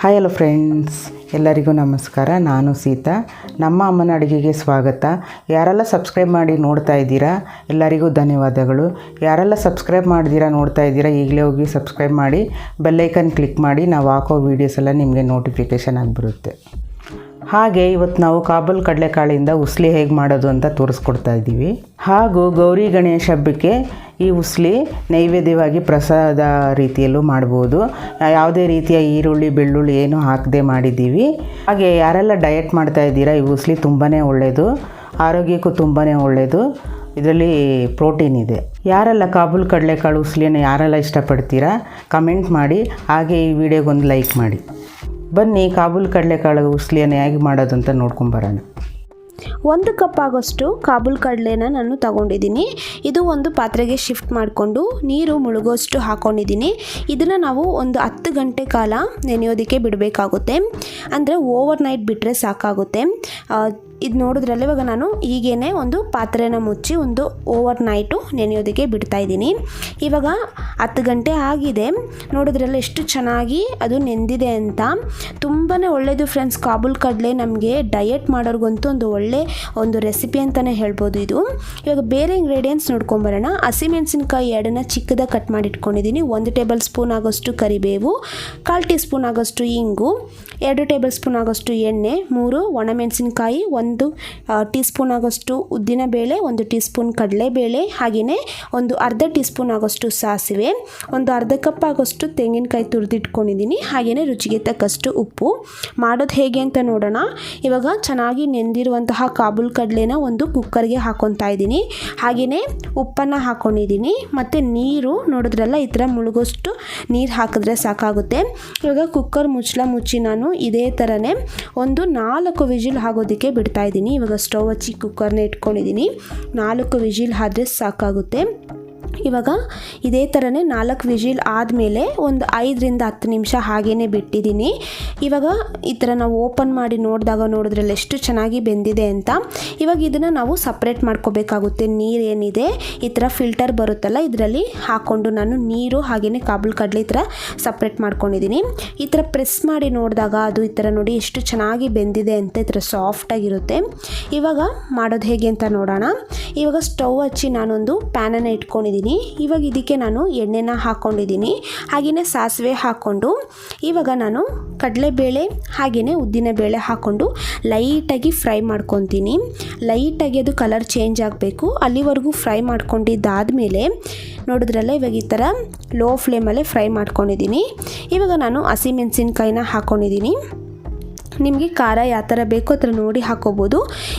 Hi hello friends, ಎಲ್ಲರಿಗೂ ನಮಸ್ಕಾರ. ನಾನು ಸೀತಾ. ನಮ್ಮ ಅಮ್ಮನ ಅಡುಗೆಗೆ ಸ್ವಾಗತ. ಯಾರೆಲ್ಲ ಸಬ್ಸ್ಕ್ರೈಬ್ ಮಾಡಿ ನೋಡ್ತಾ ಇದ್ದೀರಾ ಎಲ್ಲರಿಗೂ ಧನ್ಯವಾದಗಳು. ಯಾರೆಲ್ಲ ಸಬ್ಸ್ಕ್ರೈಬ್ ಮಾಡಿದ್ದೀರಾ ನೋಡ್ತಾ ಇದ್ದೀರಾ ಈಗಲೇ ಹೋಗಿ ಸಬ್ಸ್ಕ್ರೈಬ್ ಮಾಡಿ, ಬೆಲ್ಲೈಕನ್ ಕ್ಲಿಕ್ ಮಾಡಿ. ನಾವು ಹಾಕೋ ವೀಡಿಯೋಸ್ ಎಲ್ಲ ನಿಮಗೆ ನೋಟಿಫಿಕೇಷನ್ ಆಗಿಬರುತ್ತೆ. ಹಾಗೆ ಇವತ್ತು ನಾವು ಕಾಬೂಲ್ ಕಡಲೆಕಾಳಿಂದ ಉಸ್ಲಿ ಹೇಗೆ ಮಾಡೋದು ಅಂತ ತೋರಿಸ್ಕೊಡ್ತಾ ಇದ್ದೀವಿ. ಹಾಗೂ ಗೌರಿ ಗಣೇಶ ಹಬ್ಬಕ್ಕೆ ಈ ಉಸ್ಲಿ ನೈವೇದ್ಯವಾಗಿ ಪ್ರಸಾದ ರೀತಿಯಲ್ಲೂ ಮಾಡ್ಬೋದು. ಯಾವುದೇ ರೀತಿಯ ಈರುಳ್ಳಿ ಬೆಳ್ಳುಳ್ಳಿ ಏನು ಹಾಕದೆ ಮಾಡಿದ್ದೀವಿ. ಹಾಗೆ ಯಾರೆಲ್ಲ ಡಯಟ್ ಮಾಡ್ತಾ ಇದ್ದೀರಾ, ಈ ಉಸ್ಲಿ ತುಂಬಾ ಒಳ್ಳೆಯದು, ಆರೋಗ್ಯಕ್ಕೂ ತುಂಬಾ ಒಳ್ಳೆಯದು. ಇದರಲ್ಲಿ ಪ್ರೋಟೀನ್ ಇದೆ. ಯಾರೆಲ್ಲ ಕಾಬೂಲ್ ಕಡಲೆಕಾಳು ಉಸ್ಲಿಯನ್ನು ಯಾರೆಲ್ಲ ಇಷ್ಟಪಡ್ತೀರಾ ಕಮೆಂಟ್ ಮಾಡಿ. ಹಾಗೆ ಈ ವಿಡಿಯೋಗೊಂದು ಲೈಕ್ ಮಾಡಿ. ಬನ್ನಿ ಕಾಬೂಲ್ ಕಡಲೆಕಾಳು ಉಸ್ಲಿಯನ್ನು ಹೇಗೆ ಮಾಡೋದು ಅಂತ ನೋಡ್ಕೊಂಬರೋಣ. 1 ಕಪ್ ಆಗೋಷ್ಟು ಕಾಬೂಲ್ ಕಡಲೆನ ನಾನು ತಗೊಂಡಿದ್ದೀನಿ. ಇದು ಒಂದು ಪಾತ್ರೆಗೆ ಶಿಫ್ಟ್ ಮಾಡಿಕೊಂಡು ನೀರು ಮುಳುಗೋಷ್ಟು ಹಾಕ್ಕೊಂಡಿದ್ದೀನಿ. ಇದನ್ನು ನಾವು ಒಂದು 10 ಗಂಟೆ ಕಾಲ ನೆನೆಯೋದಕ್ಕೆ ಬಿಡಬೇಕಾಗುತ್ತೆ. ಅಂದರೆ ಓವರ್ ನೈಟ್ ಬಿಟ್ಟರೆ ಸಾಕಾಗುತ್ತೆ. ಇದು ನೋಡಿದ್ರಲ್ಲ, ಇವಾಗ ನಾನು ಹೀಗೇ ಒಂದು ಪಾತ್ರೆನ ಮುಚ್ಚಿ ಒಂದು ಓವರ್ ನೈಟು ನೆನೆಯೋದಕ್ಕೆ ಬಿಡ್ತಾ ಇದ್ದೀನಿ. ಇವಾಗ 10 ಗಂಟೆ ಆಗಿದೆ. ನೋಡಿದ್ರಲ್ಲ ಎಷ್ಟು ಚೆನ್ನಾಗಿ ಅದು ನೆಂದಿದೆ ಅಂತ. ತುಂಬಾ ಒಳ್ಳೆಯದು ಫ್ರೆಂಡ್ಸ್. ಕಾಬೂಲ್ ಕಡಲೆ ನಮಗೆ ಡಯಟ್ ಮಾಡೋರ್ಗಂತೂ ಒಂದು ರೆಸಿಪಿ ಅಂತಲೇ ಹೇಳ್ಬೋದು ಇದು. ಇವಾಗ ಬೇರೆ ಇಂಗ್ರೀಡಿಯೆಂಟ್ಸ್ ನೋಡ್ಕೊಂಬರೋಣ. ಹಸಿಮೆಣಸಿನ್ಕಾಯಿ 2ನ ಚಿಕ್ಕದಾಗಿ ಕಟ್ ಮಾಡಿ ಇಟ್ಕೊಂಡಿದ್ದೀನಿ. 1 ಟೇಬಲ್ ಸ್ಪೂನ್ ಆಗೋಷ್ಟು ಕರಿಬೇವು, 1/4 ಟೀ ಸ್ಪೂನ್ ಆಗೋಷ್ಟು ಇಂಗು, 2 ಟೇಬಲ್ ಸ್ಪೂನ್ ಆಗೋಷ್ಟು ಎಣ್ಣೆ, 3 ಒಣಮೆಣಸಿನ್ಕಾಯಿ, 1 ಟೀ ಸ್ಪೂನ್ ಆಗೋಷ್ಟು ಉದ್ದಿನಬೇಳೆ, 1 ಟೀ ಸ್ಪೂನ್ ಕಡಲೆಬೇಳೆ, ಹಾಗೆಯೇ ಒಂದು ಅರ್ಧ ಟೀ ಸ್ಪೂನ್ ಆಗೋಷ್ಟು ಸಾಸಿವೆ, ಒಂದು ಅರ್ಧ ಕಪ್ ಆಗೋಷ್ಟು ತೆಂಗಿನಕಾಯಿ ತುರಿದಿಟ್ಕೊಂಡಿದ್ದೀನಿ. ಹಾಗೆಯೇ ರುಚಿಗೆ ತಕ್ಕಷ್ಟು ಉಪ್ಪು. ಮಾಡೋದು ಹೇಗೆ ಅಂತ ನೋಡೋಣ. ಇವಾಗ ಚೆನ್ನಾಗಿ ನೆಂದಿರುವಂತಹ ಕಾಬೂಲ್ ಕಡಲೆನ ಒಂದು ಕುಕ್ಕರ್ಗೆ ಹಾಕೊತಾ ಇದ್ದೀನಿ. ಹಾಗೆಯೇ ಉಪ್ಪನ್ನು ಹಾಕ್ಕೊಂಡಿದ್ದೀನಿ. ಮತ್ತು ನೀರು ನೋಡಿದ್ರಲ್ಲ, ಈ ಥರ ಮುಳುಗೋಷ್ಟು ನೀರು ಹಾಕಿದ್ರೆ ಸಾಕಾಗುತ್ತೆ. ಇವಾಗ ಕುಕ್ಕರ್ ಮುಚ್ಚಿ ನಾನು ಇದೇ ಥರನೇ ಒಂದು 4 ವಿಜಿಲ್ ಆಗೋದಕ್ಕೆ ಬಿಡ್ತಾ ಇದ್ದೀನಿ. ಇವಾಗ ಸ್ಟವ್ ಹಚ್ಚಿ ಕುಕ್ಕರ್ನ ಇಟ್ಕೊಂಡಿದ್ದೀನಿ. 4 ವಿಜಿಲ್ ಆದ್ರೆ ಸಾಕಾಗುತ್ತೆ. ಇವಾಗ ಇದೇ ಥರನೇ 4 ವಿಜಿಲ್ ಆದಮೇಲೆ ಒಂದು 5ರಿಂದ 10 ನಿಮಿಷ ಹಾಗೇ ಬಿಟ್ಟಿದ್ದೀನಿ. ಇವಾಗ ಈ ಥರ ನಾವು ಓಪನ್ ಮಾಡಿ ನೋಡಿದ್ರಲ್ಲಿ ಎಷ್ಟು ಚೆನ್ನಾಗಿ ಬೆಂದಿದೆ ಅಂತ. ಇವಾಗ ಇದನ್ನು ನಾವು ಸಪ್ರೇಟ್ ಮಾಡ್ಕೋಬೇಕಾಗುತ್ತೆ. ನೀರೇನಿದೆ ಈ ಥರ ಫಿಲ್ಟರ್ ಬರುತ್ತಲ್ಲ, ಇದರಲ್ಲಿ ಹಾಕ್ಕೊಂಡು ನಾನು ನೀರು ಹಾಗೆಯೇ ಕಾಬೂಲ್ ಕಡಲೆ ಈ ಥರ ಸಪ್ರೇಟ್ ಮಾಡ್ಕೊಂಡಿದ್ದೀನಿ. ಈ ಥರ ಪ್ರೆಸ್ ಮಾಡಿ ನೋಡಿದಾಗ ಅದು ಈ ಥರ ನೋಡಿ ಎಷ್ಟು ಚೆನ್ನಾಗಿ ಬೆಂದಿದೆ ಅಂತ, ಈ ಥರ ಸಾಫ್ಟಾಗಿರುತ್ತೆ. ಇವಾಗ ಮಾಡೋದು ಹೇಗೆ ಅಂತ ನೋಡೋಣ. ಇವಾಗ ಸ್ಟವ್ ಹಚ್ಚಿ ನಾನೊಂದು ಪ್ಯಾನನ್ನು ಇಟ್ಕೊಂಡಿದ್ದೀನಿ. ಇವಾಗ ಇದಕ್ಕೆ ನಾನು ಎಣ್ಣೆನ ಹಾಕ್ಕೊಂಡಿದ್ದೀನಿ. ಹಾಗೆಯೇ ಸಾಸಿವೆ ಹಾಕ್ಕೊಂಡು ಇವಾಗ ನಾನು ಕಡಲೆಬೇಳೆ ಹಾಗೆಯೇ ಉದ್ದಿನಬೇಳೆ ಹಾಕ್ಕೊಂಡು ಲೈಟಾಗಿ ಫ್ರೈ ಮಾಡ್ಕೊತೀನಿ. ಲೈಟಾಗಿ ಅದು ಕಲರ್ ಚೇಂಜ್ ಆಗಬೇಕು, ಅಲ್ಲಿವರೆಗೂ ಫ್ರೈ ಮಾಡ್ಕೊಂಡಿದ್ದಾದಮೇಲೆ ನೋಡಿದ್ರಲ್ಲ, ಇವಾಗ ಈ ಥರ ಲೋ ಫ್ಲೇಮಲ್ಲೇ ಫ್ರೈ ಮಾಡ್ಕೊಂಡಿದ್ದೀನಿ. ಇವಾಗ ನಾನು ಹಸಿಮೆಣಸಿನ್ಕಾಯಿನ ಹಾಕ್ಕೊಂಡಿದ್ದೀನಿ. ನಿಮಗೆ ಖಾರ ಯಾವ ಥರ ಬೇಕೋ ಆ ಥರ ನೋಡಿ ಹಾಕ್ಕೋಬೋದು.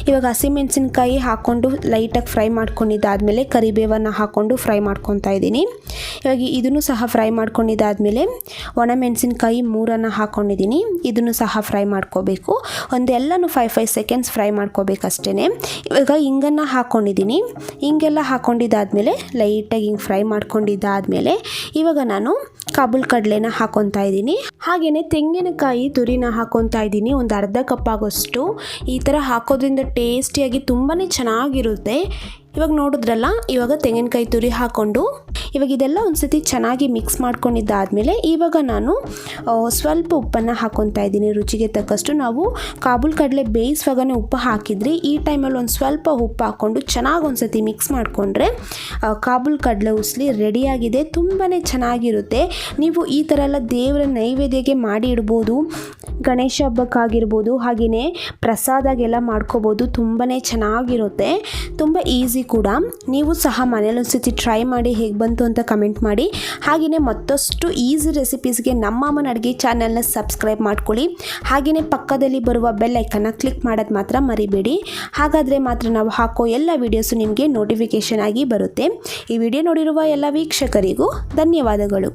ಇವಾಗ ಹಸಿಮೆಣಸಿನ್ಕಾಯಿ ಹಾಕ್ಕೊಂಡು ಲೈಟಾಗಿ ಫ್ರೈ ಮಾಡ್ಕೊಂಡಿದ್ದಾದಮೇಲೆ ಕರಿಬೇವನ್ನು ಹಾಕ್ಕೊಂಡು ಫ್ರೈ ಮಾಡ್ಕೊತಾ ಇದ್ದೀನಿ. ಇವಾಗ ಇದನ್ನು ಸಹ ಫ್ರೈ ಮಾಡ್ಕೊಂಡಿದ್ದಾದಮೇಲೆ ಒಣಮೆಣಸಿನ್ಕಾಯಿ 3 ಹಾಕ್ಕೊಂಡಿದ್ದೀನಿ. ಇದನ್ನು ಸಹ ಫ್ರೈ ಮಾಡ್ಕೋಬೇಕು. ಒಂದೆಲ್ಲನೂ 5 ಸೆಕೆಂಡ್ಸ್ ಫ್ರೈ ಮಾಡ್ಕೋಬೇಕಷ್ಟೇ. ಇವಾಗ ಹಿಂಗನ್ನು ಹಾಕ್ಕೊಂಡಿದ್ದೀನಿ. ಹಿಂಗೆಲ್ಲ ಹಾಕ್ಕೊಂಡಿದ್ದಾದಮೇಲೆ ಲೈಟಾಗಿ ಹಿಂಗೆ ಫ್ರೈ ಮಾಡ್ಕೊಂಡಿದ್ದಾದಮೇಲೆ ಇವಾಗ ನಾನು ಕಾಬೂಲ್ ಕಡಲೆನ ಹಾಕ್ಕೊತಾ ಇದ್ದೀನಿ. ಹಾಗೆಯೇ ತೆಂಗಿನಕಾಯಿ ತುರಿನ ಹಾಕ್ಕೊತಾ ಇದ್ದೀನಿ. ಒಂದು ಅರ್ಧ ಕಪ್ ಆಗೋಷ್ಟು. ಈ ಥರ ಹಾಕೋದ್ರಿಂದ ಟೇಸ್ಟಿಯಾಗಿ ತುಂಬಾ ಚೆನ್ನಾಗಿರುತ್ತೆ. ಇವಾಗ ನೋಡಿದ್ರಲ್ಲ, ಇವಾಗ ತೆಂಗಿನಕಾಯಿ ತುರಿ ಹಾಕ್ಕೊಂಡು ಇವಾಗ ಇದೆಲ್ಲ ಒಂದು ಸತಿ ಚೆನ್ನಾಗಿ ಮಿಕ್ಸ್ ಮಾಡ್ಕೊಂಡಿದ್ದಾದಮೇಲೆ ಇವಾಗ ನಾನು ಸ್ವಲ್ಪ ಉಪ್ಪನ್ನು ಹಾಕ್ಕೊತಾ ಇದ್ದೀನಿ. ರುಚಿಗೆ ತಕ್ಕಷ್ಟು. ನಾವು ಕಾಬೂಲ್ ಕಡಲೆ ಬೇಯಿಸುವಾಗನೇ ಉಪ್ಪು ಹಾಕಿದ್ರಿ. ಈ ಟೈಮಲ್ಲಿ ಒಂದು ಸ್ವಲ್ಪ ಉಪ್ಪು ಹಾಕ್ಕೊಂಡು ಚೆನ್ನಾಗಿ ಒಂದು ಸತಿ ಮಿಕ್ಸ್ ಮಾಡಿಕೊಂಡ್ರೆ ಕಾಬೂಲ್ ಕಡಲೆ ಉಸ್ಲಿ ರೆಡಿಯಾಗಿದೆ. ತುಂಬಾ ಚೆನ್ನಾಗಿರುತ್ತೆ. ನೀವು ಈ ಥರ ಎಲ್ಲ ದೇವರ ನೈವೇದ್ಯಕ್ಕೆ ಮಾಡಿ ಇಡ್ಬೋದು. ಗಣೇಶ ಹಬ್ಬಕ್ಕಾಗಿರ್ಬೋದು, ಹಾಗೆಯೇ ಪ್ರಸಾದಾಗೆಲ್ಲ ಮಾಡ್ಕೋಬೋದು. ತುಂಬಾ ಚೆನ್ನಾಗಿರುತ್ತೆ, ತುಂಬ ಈಸಿ ಕೂಡ. ನೀವು ಸಹ ಮನೇಲಿ ಒಂದು ಸತಿ ಟ್ರೈ ಮಾಡಿ ಹೇಗೆ ಬಂತು ಅಂತ ಕಮೆಂಟ್ ಮಾಡಿ. ಹಾಗೆಯೇ ಮತ್ತಷ್ಟು ಈಸಿ ರೆಸಿಪೀಸ್ಗೆ ನಮ್ಮ ಅಮ್ಮನ ಅಡುಗೆ ಚಾನಲ್ನ ಸಬ್ಸ್ಕ್ರೈಬ್ ಮಾಡ್ಕೊಳ್ಳಿ. ಹಾಗೆಯೇ ಪಕ್ಕದಲ್ಲಿ ಬರುವ ಬೆಲ್ ಐಕನ್ನ ಕ್ಲಿಕ್ ಮಾಡೋದು ಮಾತ್ರ ಮರಿಬೇಡಿ. ಹಾಗಾದರೆ ಮಾತ್ರ ನಾವು ಹಾಕೋ ಎಲ್ಲ ವೀಡಿಯೋಸು ನಿಮಗೆ ನೋಟಿಫಿಕೇಷನ್ ಆಗಿ ಬರುತ್ತೆ. ಈ ವಿಡಿಯೋ ನೋಡಿರುವ ಎಲ್ಲ ವೀಕ್ಷಕರಿಗೂ ಧನ್ಯವಾದಗಳು.